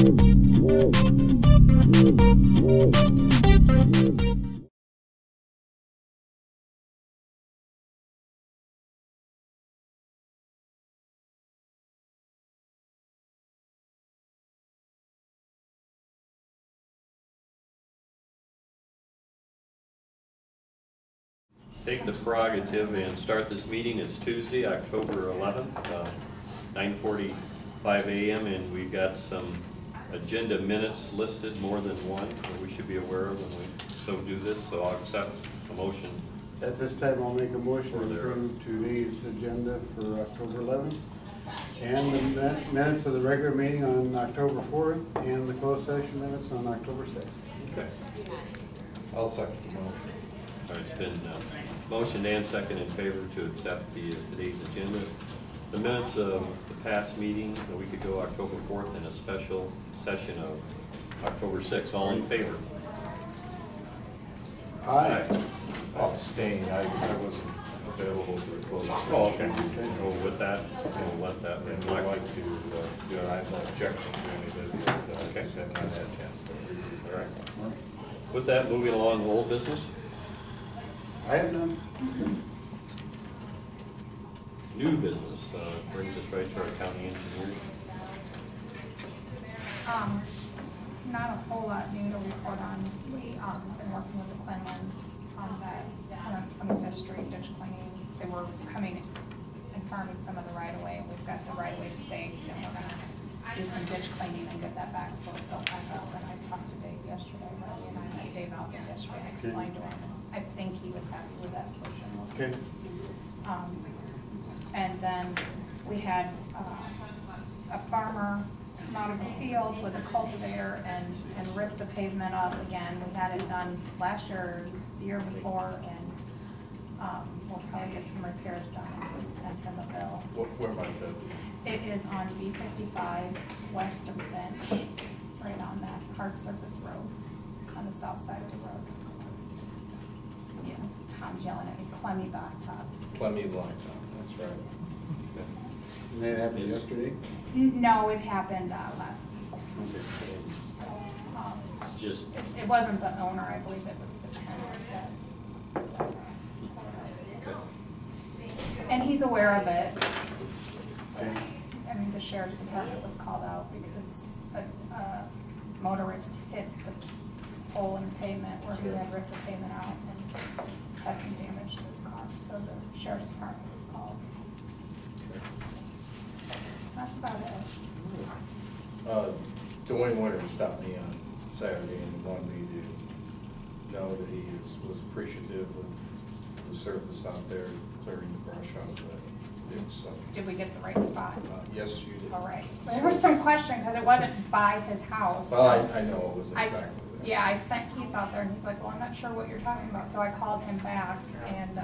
Take the prerogative and start this meeting. It's Tuesday, October 11th, 9:45 a.m. and we've got some agenda minutes listed, more than one, that we should be aware of when we so do this. So I'll accept a motion. At this time, I'll make a motion to approve today's agenda for October 11th and the minutes of the regular meeting on October 4th and the closed session minutes on October 6th. Okay. I'll second the motion. All right, it's been motion and second in favor to accept the today's agenda. The minutes of the past meeting, a week ago, October 4th, and a special session of October 6th. All in favor? Aye. I'll abstain. I wasn't available for the closed session. Oh, okay. Well, with that, we'll let that And reflect. I'd like to, I have no objection to any of it, but I just haven't had a chance to review. All right. With that, moving along, old business. I have none. New business brings us right to our county engineer. Not a whole lot new to report on. We have been working with the Quinlans on that 125th Street ditch cleaning. They were coming and farming some of the right of way. We've got the right of way staked, and we're gonna do some ditch cleaning and get that back so it built back up. And I talked to Dave yesterday, and I met Dave out there yesterday and explained to him. I think he was happy with that solution. We'll see. Okay. And then we had a farmer come out of the field with a cultivator and rip the pavement up again. We had it done last year, the year before, and we'll probably get some repairs done and send them a bill. Where might that be? It is on B55 west of Finch, right on that hard surface road, on the south side of the road. Yeah, Tom's yelling at me, Clemmy Blacktop. Clemmy Blacktop, that's right. And that happened yesterday? No, it happened last week. Okay. So, Just it wasn't the owner, I believe it was the tenant that. And he's aware of it. Okay. I mean, the sheriff's department was called out because a motorist hit the hole in the pavement where he had ripped the pavement out and had some damage to his car. So the sheriff's department was called. That's about it. Dwayne Winter stopped me on Saturday and wanted me to know that he was appreciative of the service out there, clearing the brush out of the ditch. So, Did we get the right spot? yes, you did. All right. There was some question because it wasn't by his house. Well, I know it wasn't exactly that. Yeah, I sent Keith out there and he's like, well, I'm not sure what you're talking about. So I called him back and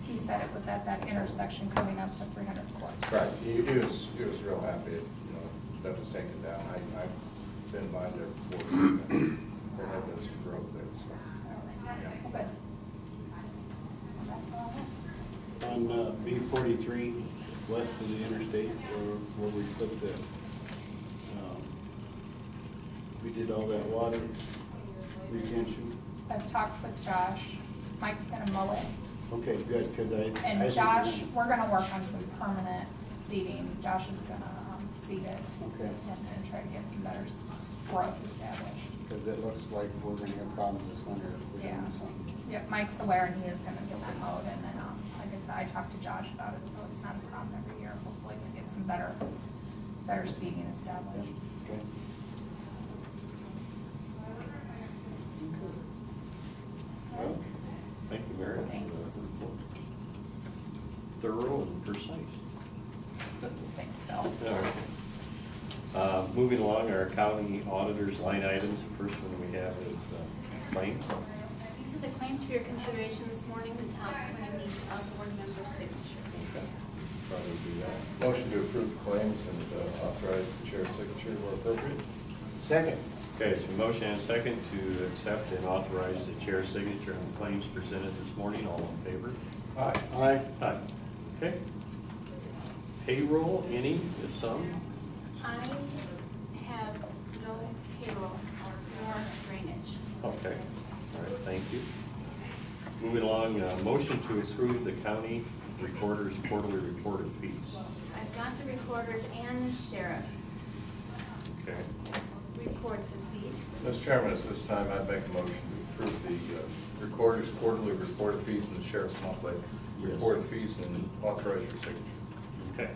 he said it was at that intersection coming up to 300th Court. Right, he was real happy, that was taken down. I've been by there before, and there had been some growth there, so. Yeah. Good. That's all I have. On B43, west of the interstate, where we put the, we did all that water retention. I've talked with Josh. Mike's gonna mow it. Okay, good, because And Josh, we're gonna work on some permanent seeding. Josh is gonna seed it. Okay. And try to get some better growth established. Because it looks like we're gonna have problems this winter if we don't do something. Yep, Mike's aware and he is gonna get that mowed, and then, like I said, I talked to Josh about it, so it's not a problem every year. Hopefully we get some better seeding established. Okay. well, thank you, Mary. Thanks. Thorough and precise. Thanks, Phil. All right. Moving along, our county auditor's line items. The first one we have is claims. These are the claims for your consideration this morning. The top claim needs a board member's signature. Okay. Probably do that. Motion to approve the claims and authorize the chair's signature where appropriate. Second. Okay, so motion and second to accept and authorize the chair's signature on the claims presented this morning. All in favor? Aye. Aye. Aye. Okay. Payroll, any, if some? I have moving along, motion to approve the county recorder's quarterly report of fees. I've got the recorders and the sheriff's Okay. reports of fees. Mr. Chairman, at this time, I'd make a motion to approve the recorder's quarterly report of fees and the sheriff's monthly report of fees and authorize your signature. Okay.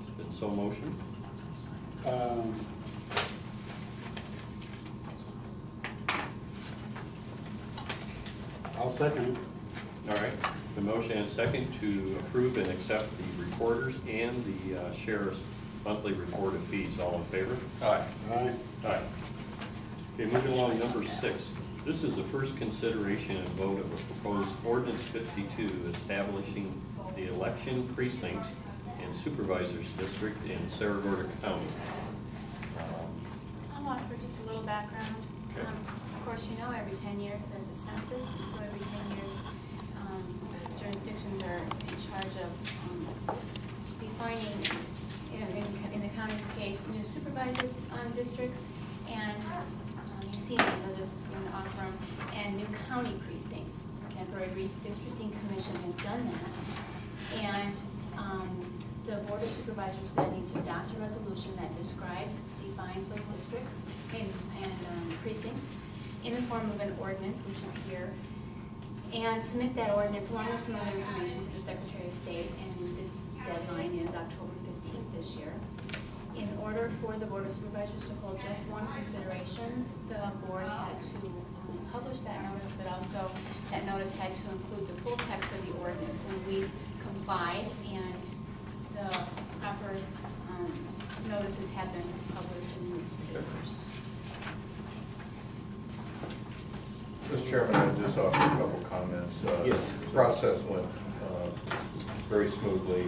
It's been so motion. I'll second it. All right. The motion and second to approve and accept the recorders and the sheriff's monthly report of fees. All in favor? Aye. Aye. Aye. Okay, moving along, number 6. This is the first consideration and vote of a proposed ordinance 52 establishing the election precincts and supervisors district in Saragordo County. I'll offer just a little background. Okay. Of course, you know, every 10 years there's a census, and so every 10 years jurisdictions are in charge of defining, in the county's case, new supervisor districts, and you've seen these, I'll just offer them, and new county precincts. Temporary Redistricting Commission has done that, and the Board of Supervisors then needs to adopt a resolution that defines those districts and precincts in the form of an ordinance, which is here, and submit that ordinance along with some other information to the Secretary of State, and the deadline is October 15th this year. In order for the Board of Supervisors to hold just one consideration, the board had to publish that notice, but also that notice had to include the full text of the ordinance, and we've complied, and the proper notices have been published in newspapers. Mr. Chairman, I'd just offer a couple comments. Yes. The process went very smoothly.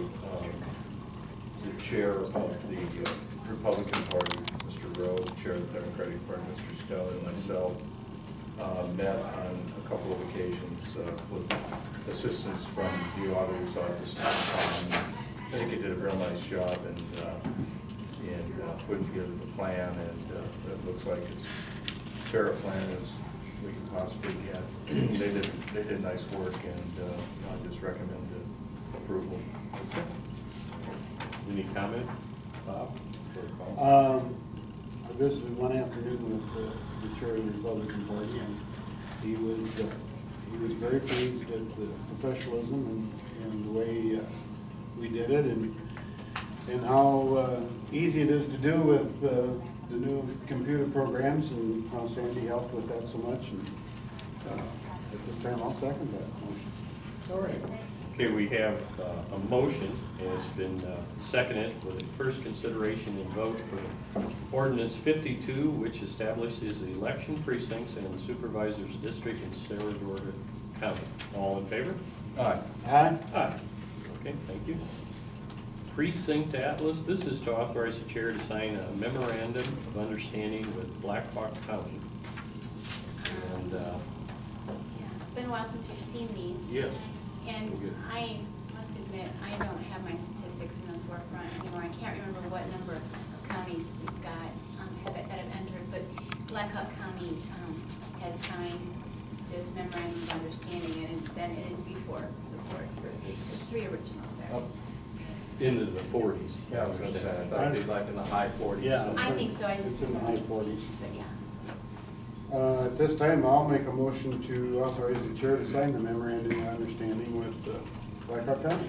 The chair of the Republican Party, Mr. Rowe, the chair of the Democratic Party, Mr. Stone, and myself met on a couple of occasions with assistance from the auditor's office. I think he did a real nice job in putting together the plan, and it looks like it's as fair a plan as we can possibly get. They did nice work, and I just recommend approval. Okay. Any comment, Bob? Or Paul? I visited one afternoon with the chair of the Republican Party, and he was very pleased at the professionalism and the way we did it, and how easy it is to do with the new computer programs, and how Sandy helped with that so much. And at this time, I'll second that motion. All right. Okay, we have a motion, and it's been seconded with the first consideration and vote for ordinance 52, which establishes the election precincts and the supervisors district in Saragordo County. All in favor? Aye. Aye. Aye. Okay, thank you. Precinct Atlas, this is to authorize the chair to sign a memorandum of understanding with Black Hawk County. And, Yeah, it's been a while since you've seen these. yes. And Good. I must admit, I don't have my statistics in the forefront anymore. I can't remember what number of counties we've got that have entered, but Black Hawk County has signed this memorandum of understanding, and then it is before the board. There's 3 originals there. Oh. Into the 40s. Yeah, I was going to say, I thought it'd be like in the high 40s. Yeah. I think so, I just It's in the didn't high know this 40s. But yeah. At this time, I'll make a motion to authorize the chair to sign the memorandum of understanding with Black Hawk County.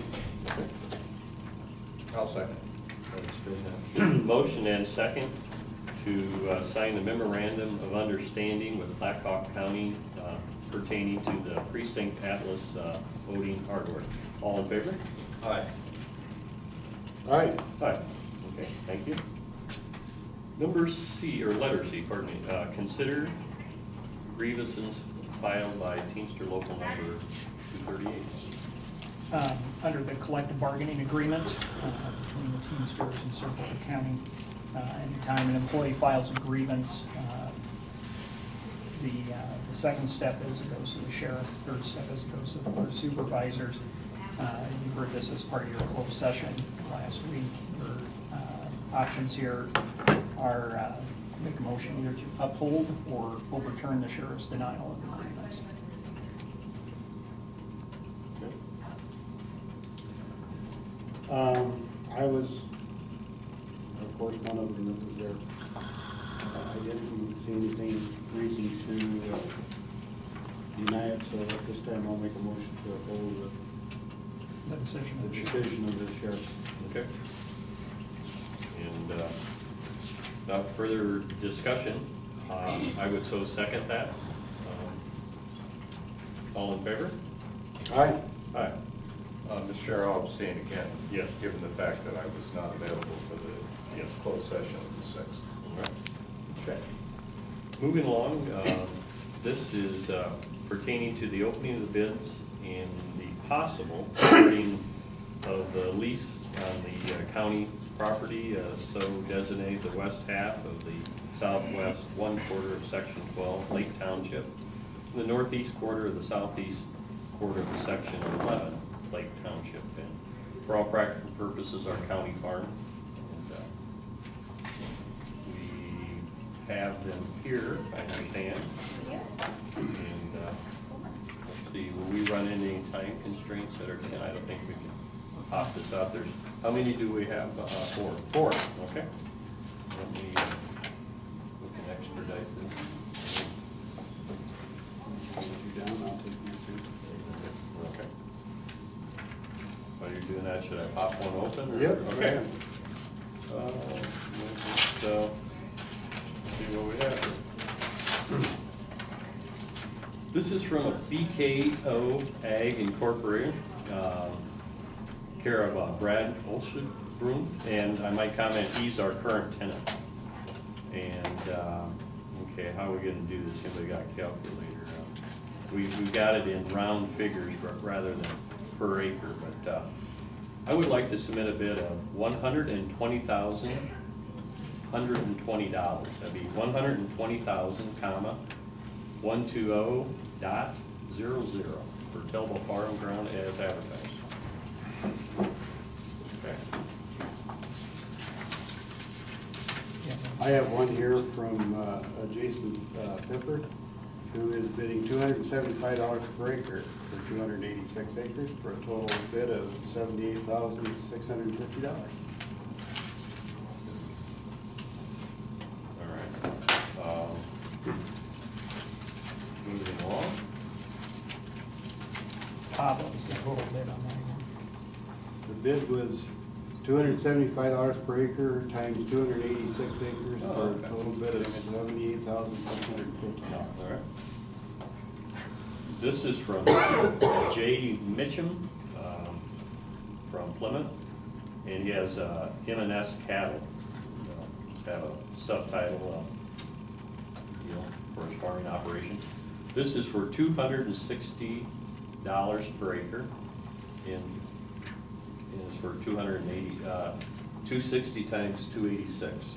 I'll second. It's been a motion and second to sign the memorandum of understanding with Black Hawk County pertaining to the Precinct Atlas voting hardware. All in favor? Aye. Aye. Aye. Okay, thank you. Number C, or letter C, pardon me, consider grievances filed by Teamster Local Number 238. Under the collective bargaining agreement between the Teamsters and Saragordo County, anytime an employee files a grievance, the second step is it goes to the sheriff, third step is it goes to the board of supervisors. You heard this as part of your closed session last week. Your options here are make a motion either to uphold or overturn the sheriff's denial of the grievance. I was, of course, one of them that was there. I didn't see anything reason to deny it, so at this time I'll make a motion to uphold The decision the of the sheriff. decision of the sheriff. Okay. And without further discussion, I would so second that. All in favor? Aye. Aye. Mr. Chair, I'll abstain again. Yes. Given the fact that I was not available for the closed session of the 6th. All right. Okay. Moving along, this is pertaining to the opening of the bids and the possible awarding of the lease on the county property, so designate the west half of the southwest one quarter of section 12, Lake Township, and the northeast quarter of the southeast quarter of the section 11, Lake Township. And for all practical purposes, our county farm. We have them here, I understand. And let's see, will we run into any time constraints that are, and I don't think we can pop this out. There's, how many do we have? Four. Four, okay. Let me, we can expedite this. You down, I'll take these two. Okay. While you're doing that, should I pop one open? Or? Yep. Okay. See what we have here. This is from a BKO Ag Incorporated, care of Brad Olsebroom, and I might comment, he's our current tenant. And, okay, how are we gonna do this? Anybody got a calculator? We've got it in round figures rather than per acre, but I would like to submit a bid of $120,120. That'd be $120,000, $120.00 for tillable farm ground as advertised. Okay. Yeah. I have one here from Jason Pipper, who is bidding $275 per acre for 286 acres for a total bid of $78,650. All right. Moving along. Bob, what was the total bid on that one? The bid was $275 per acre times 286 acres Oh, for a okay. total bid of $78,650. All right. This is from Jay Mitchum from Plymouth, and he has M&S Cattle. Just have a subtitle, for his farming operation. This is for $260 per acre, and is for 260 times 286.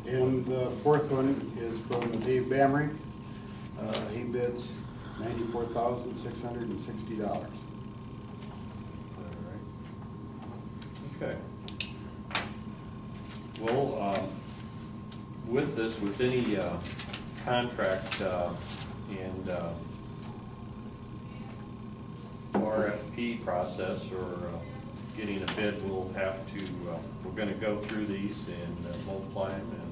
And the fourth one is from Dave Bamry. He bids $94,660. Okay. Well, with this, with any contract and RFP process or getting a bid, we'll have to, we're gonna go through these and multiply them, and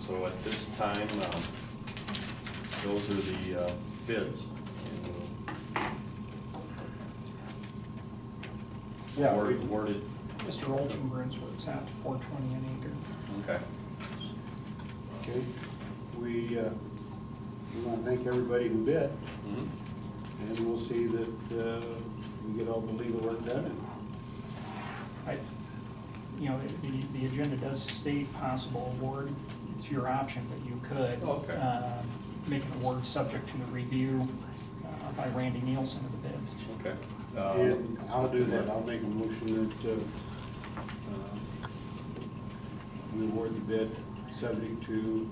so at this time, those are the bids. And Yeah, we'll awarded. Mr. Olchenbrun's works out to $420 an acre. Okay. Okay, we want to thank everybody who bid, Mhm. and we'll see that we get all the legal work done. You know, the agenda does state possible award. It's your option, but you could Okay. make an award subject to the review by Randy Nielsen of the bids. Okay. And I'll do that, I'll make a motion that we award the bid, subject to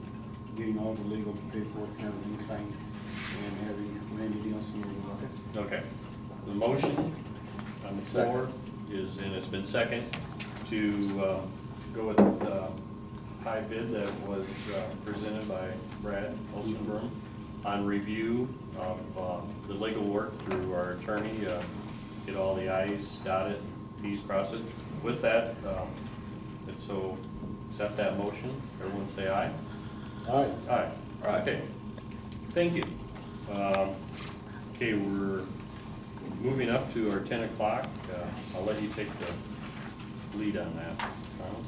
getting all the legal paperwork and everything signed, and having Randy Nielsen look at it. Okay. The motion on the floor is, and it's been second, to go with high bid that was presented by Brad Olsenbroom on review of the legal work through our attorney, get all the i's dotted, t's crossed. With that, and so accept that motion. Everyone say aye. Aye. Aye. Okay. Thank you. Okay, we're moving up to our 10 o'clock. I'll let you take the lead on that, Thomas.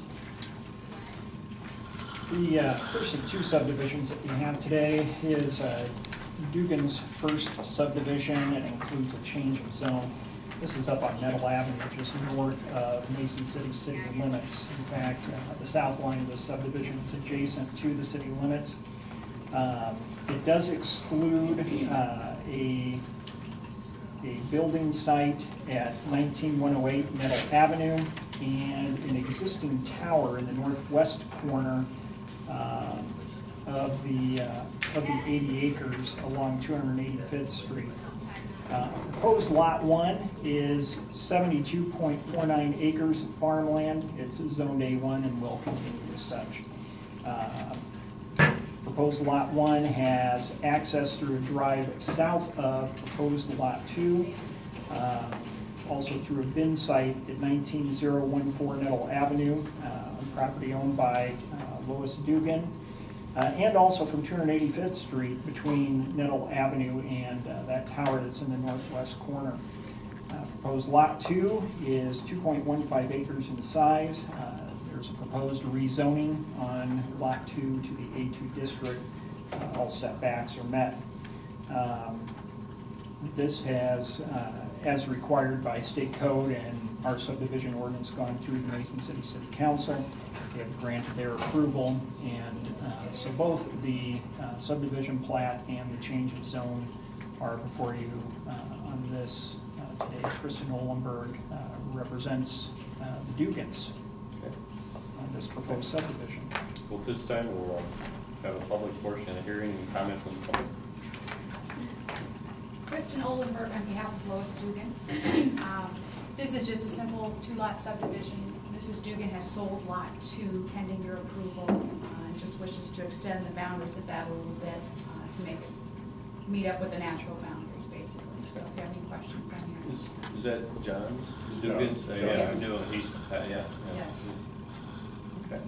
The first of two subdivisions that we have today is Dugan's first subdivision. It includes a change of zone. This is up on Nettle Avenue, just north of Mason City city limits. In fact, the south line of the subdivision is adjacent to the city limits. It does exclude a building site at 19108 Nettle Avenue and an existing tower in the northwest corner of the 80 acres along 285th Street. Proposed Lot 1 is 72.49 acres of farmland. It's zoned A1 and will continue as such. Proposed Lot 1 has access through a drive south of proposed Lot 2, also through a bin site at 19014 Nettle Avenue, property owned by Lois Dugan, and also from 285th Street between Nettle Avenue and that tower that's in the northwest corner. Proposed Lot 2 is 2.15 acres in size. There's a proposed rezoning on Lot 2 to the A2 district. All setbacks are met. This has, as required by state code and our subdivision ordinance, gone through the Mason City City Council. They have granted their approval, and so both the subdivision plat and the change of zone are before you on this today. Kristen Olenberg represents the Dugans on this proposed subdivision. Well, this time we'll have a public portion of the hearing and comment from the public. Kristen Olenberg on behalf of Lois Dugan. This is just a simple two-lot subdivision. Mrs. Dugan has sold Lot 2 pending your approval and just wishes to extend the boundaries of that a little bit to make it meet up with the natural boundaries, basically. So if you have any questions on here. Is that John Dugan's? Yeah, Yes. I knew him. He's, yeah. Yes. Okay.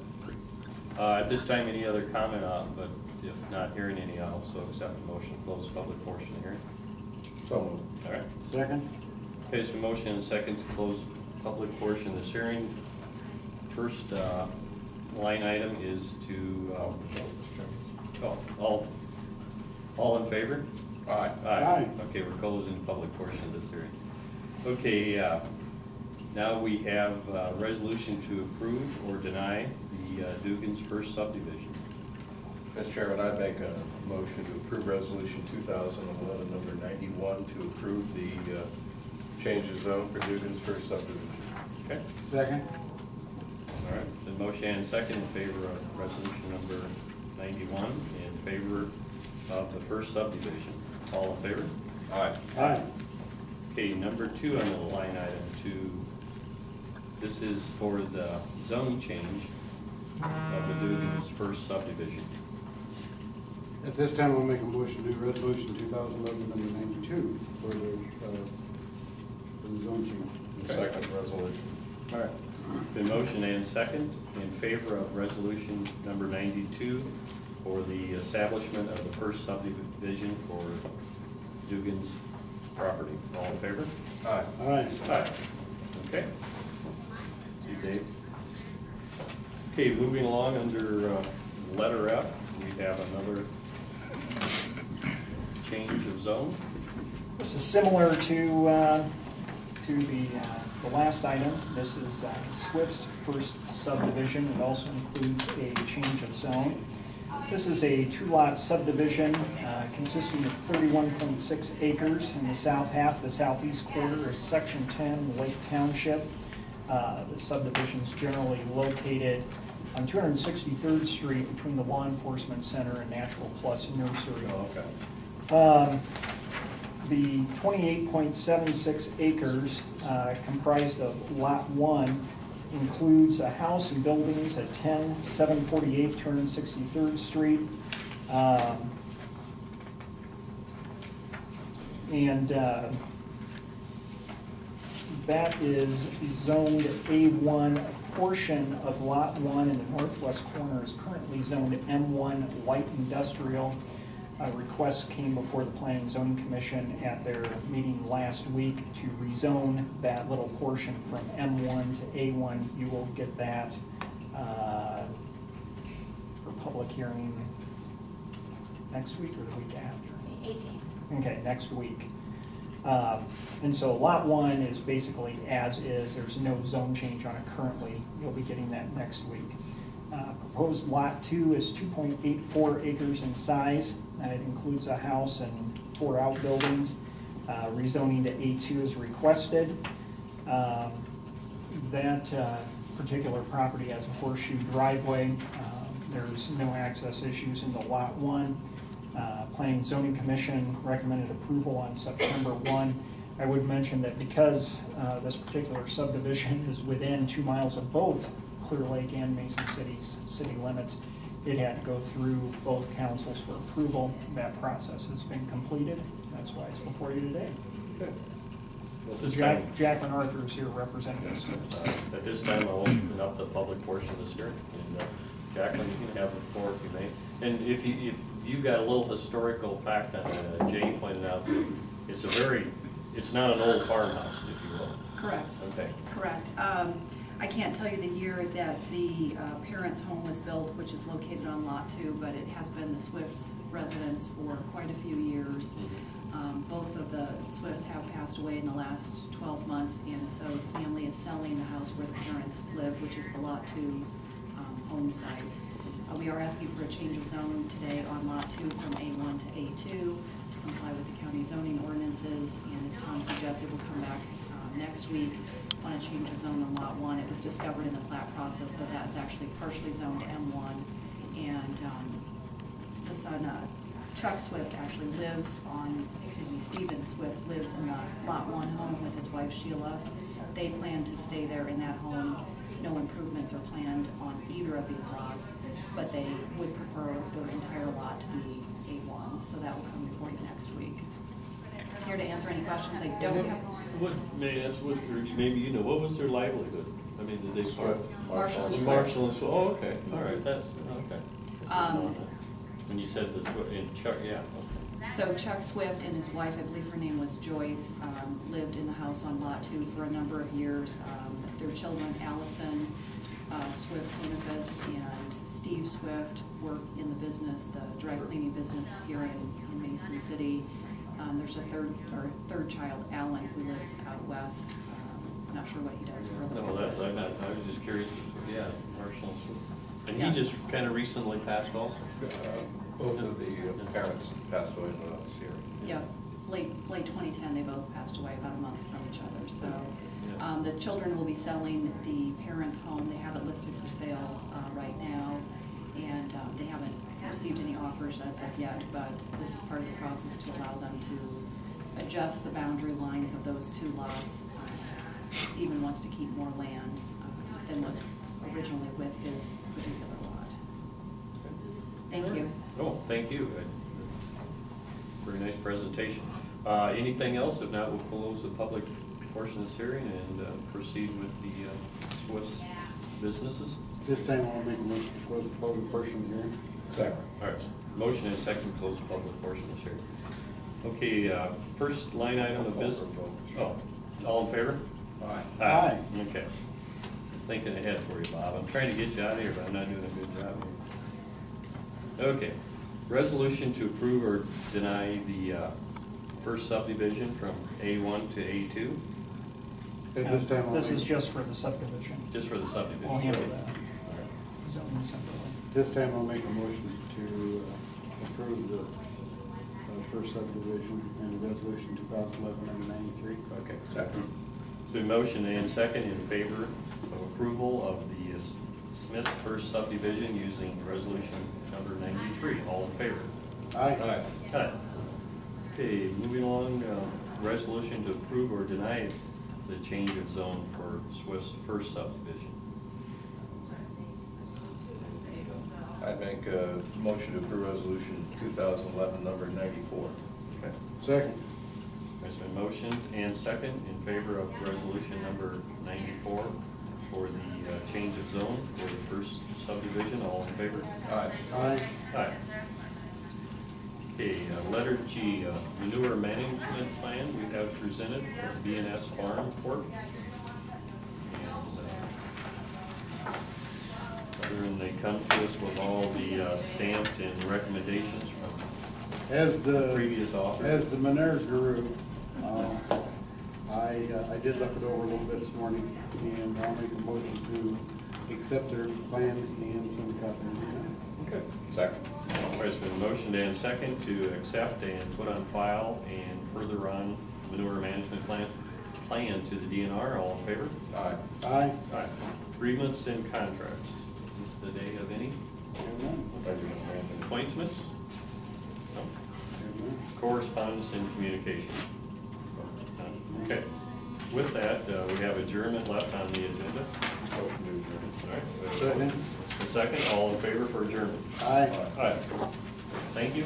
At this time, any other comment on, but if not hearing any, I'll also accept the motion to close public portion of the hearing. So moved. All right. Second? Okay, so motion and second to close public portion of this hearing. First line item is to, all in favor? Aye. Aye. Okay, we're closing the public portion of this hearing. Okay, now we have a resolution to approve or deny the Dugan's first subdivision. Mr. Chairman, I'd make a motion to approve resolution 2011 number 91 to approve the change of zone for Dugan's first subdivision. Okay. Second? All right, the motion and second in favor of resolution number 91, in favor of the first subdivision. All in favor? Aye. Aye. Okay, number 2 on the line item 2, this is for the zone change of the Dugan's first subdivision. At this time, we'll make a motion to do resolution 2011 number 92 for the zone change. The second resolution. All right. The motion and second in favor of resolution number 92 for the establishment of the first subdivision for Dugan's property. All in favor? Aye. Aye. Aye. Okay. See you, Dave. Okay, moving along under letter F, we have another change of zone. This is similar to the last item. This is Swift's first subdivision. It also includes a change of zone. This is a two-lot subdivision consisting of 31.6 acres in the south half. The southeast quarter is Section 10, Lake Township. The subdivision is generally located on 263rd Street between the Law Enforcement Center and Natural Plus Nursery. Oh, okay. The 28.76 acres comprised of Lot 1 includes a house and buildings at 10-748 263rd Street. And that is zoned A1. A portion of Lot 1 in the northwest corner is currently zoned M1 Light Industrial. Requests came before the Planning and Zoning Commission at their meeting last week to rezone that little portion from M1 to A1. You will get that for public hearing next week or the week after? 18. Okay, next week. And so Lot 1 is basically as is. There's no zone change on it currently. You'll be getting that next week. Proposed Lot 2 is 2.84 acres in size. It includes a house and 4 outbuildings. Rezoning to A2 is requested. That particular property has a horseshoe driveway. There's no access issues into Lot 1. Planning and Zoning Commission recommended approval on September 1. I would mention that because this particular subdivision is within 2 miles of both Clear Lake and Mason City's city limits, it had to go through both councils for approval. That process has been completed. That's why it's before you today. Good. Well, this time, Jacqueline Arthur is here representing us. at this time, I'll open up the public portion of this hearing. And Jacqueline, you can have the floor if you may. And if you got a little historical fact on it, Jay pointed out that it's not an old farmhouse, if you will. Correct. Okay. Correct. I can't tell you the year that the parents' home was built, which is located on Lot 2, but it has been the Swifts' residence for quite a few years. Both of the Swifts have passed away in the last 12 months, and so the family is selling the house where the parents lived, which is the Lot 2 home site. We are asking for a change of zone today on Lot 2 from A1 to A2 to comply with the county zoning ordinances, and as Tom suggested, we'll come back next week on a change of zone on Lot 1. It was discovered in the plat process that that is actually partially zoned M1, and the son, Chuck Swift, actually lives on, Stephen Swift lives in the Lot 1 home with his wife Sheila. They plan to stay there in that home. No improvements are planned on either of these lots, but they would prefer the entire lot to be A1, so that will come before you next week. Here to answer any questions. I don't have. What, may I ask, maybe you know, what was their livelihood? I mean, did they start? Marshall and Swift. Marshall and Swift. Oh, okay, all right, that's, okay. When you said this, in Chuck, yeah, okay. So Chuck Swift and his wife, I believe her name was Joyce, lived in the house on Lot 2 for a number of years. Their children, Allison Swift-Winifus and Steve Swift, work in the business, the dry cleaning business here in Mason City. There's a third child, Alan, who lives out west. Not sure what he does for a living. No, that's, I was just curious, yeah, Marshall and Swift. And Yeah. he just kind of recently passed also? Both of the parents passed away with us here. Yeah, late 2010, they both passed away about a month from each other. So Yes. the children will be selling the parents' home. They have it listed for sale right now, and they haven't received any offers as of yet, but this is part of the process to allow them to adjust the boundary lines of those 2 lots. Stephen wants to keep more land than was originally with his particular lot. Thank you. Oh, thank you. Very nice presentation. Anything else? If not, we'll close the public portion of this hearing and proceed with the Swift's businesses. This time I'll make a motion to close the public portion here. Second. All right, motion and second to close the public portion of this hearing. Okay, first line item of business. Oh, all in favor? Aye. Aye. Okay. Thinking ahead for you, Bob. I'm trying to get you out of here, but I'm not doing a good job here. Okay, resolution to approve or deny the first subdivision from A1 to A2, At this time, This is just for the subdivision. just for the subdivision. We'll handle right? that zoning separately. This time I'll make a motion to approve the first subdivision and resolution 2011-93. Okay, second. So motion and second in favor of approval of the Smith first subdivision using resolution number 93. All in favor? Aye. Aye. Okay, moving along, resolution to approve or deny the change of zone for Swift's first subdivision. I'd make a motion to approve resolution 2011, number 94. Okay. Second. There's been motion and second in favor of resolution number 94 for the change of zone for the first subdivision. All in favor? Aye. Aye. Aye. Okay, letter G, manure management plan we have presented for B&S Farm Corp. Other than they come to us with all the stamped and recommendations from As the previous author. As the manure guru, I did look it over a little bit this morning, and I'll make a motion to accept their plan and send copies. Okay. Second. There's been motion and second to accept and put on file and further on manure management plan to the DNR. All in favor? Aye. Aye. Aye. Agreements and contracts. Is this the day of any appointments? No. Correspondence and communication. None. Okay. With that, we have adjournment left on the agenda. Motion to adjourn. All right. We have Second. a second. All in favor for adjournment? Aye. Aye. Thank you.